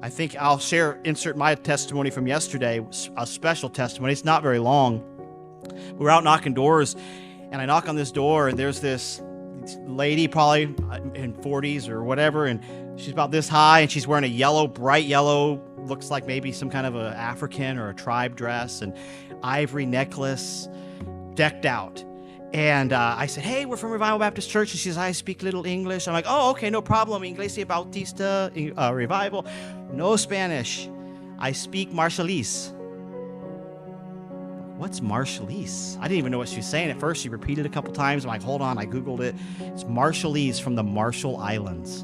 I think I'll insert my testimony from yesterday, a special testimony. It's not very long. We're out knocking doors, and I knock on this door, and there's this lady, probably in 40s or whatever, and she's about this high, and she's wearing a yellow, bright yellow, looks like maybe some kind of an African or a tribe dress, and ivory necklace, decked out. And I said, hey, we're from Revival Baptist Church. And she says, I speak little English. I'm like, oh, okay, no problem. Iglesia Bautista Revival. No Spanish. I speak Marshallese. What's Marshallese? I didn't even know what she was saying at first. She repeated a couple times. I'm like, hold on. I Googled it. It's Marshallese from the Marshall Islands.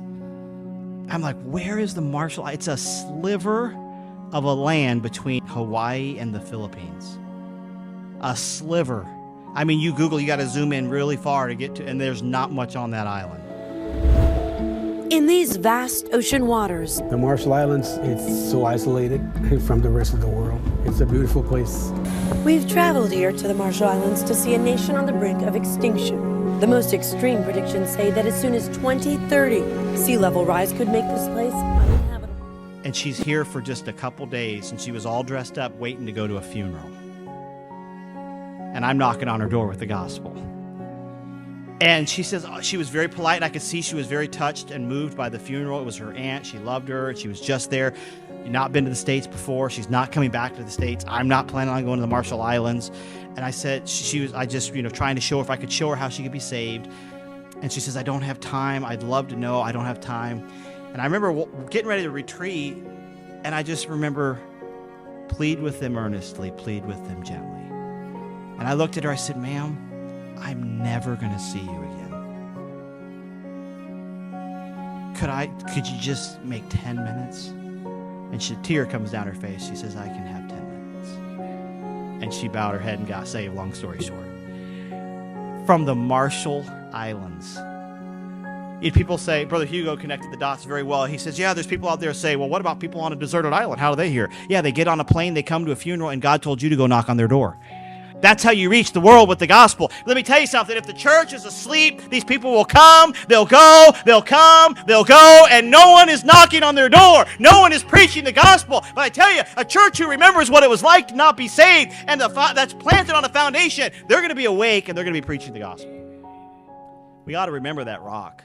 I'm like, where is the Marshall Islands? It's a sliver of a land between Hawaii and the Philippines. A sliver. I mean, you Google, you got to zoom in really far to get to, and there's not much on that island. In these vast ocean waters, the Marshall Islands, it's so isolated from the rest of the world. It's a beautiful place. We've traveled here to the Marshall Islands to see a nation on the brink of extinction. The most extreme predictions say that as soon as 2030, sea level rise could make this place uninhabitable. And she's here for just a couple days, and she was all dressed up waiting to go to a funeral. And I'm knocking on her door with the gospel. And she says, she was very polite, and I could see she was very touched and moved by the funeral. It was her aunt. She loved her. She was just there. Not been to the States before. She's not coming back to the States. I'm not planning on going to the Marshall Islands. And I said, I just, trying to show her, if I could show her how she could be saved. And she says, I don't have time. I'd love to know. I don't have time. And I remember getting ready to retreat, and I just remember, plead with them earnestly, plead with them gently. And I looked at her, I said, ma'am, I'm never going to see you again. Could you just make 10 minutes? And a tear comes down her face. She says, I can have 10 minutes. And she bowed her head and got saved, long story short. From the Marshall Islands. People say, Brother Hugo connected the dots very well. He says, yeah, there's people out there say, well, what about people on a deserted island? How do they hear? Yeah, they get on a plane, they come to a funeral, and God told you to go knock on their door. That's how you reach the world with the gospel. Let me tell you something. If the church is asleep, these people will come, they'll go, they'll come, they'll go, and no one is knocking on their door. No one is preaching the gospel. But I tell you, a church who remembers what it was like to not be saved and that's planted on a foundation, they're going to be awake and they're going to be preaching the gospel. We ought to remember that rock.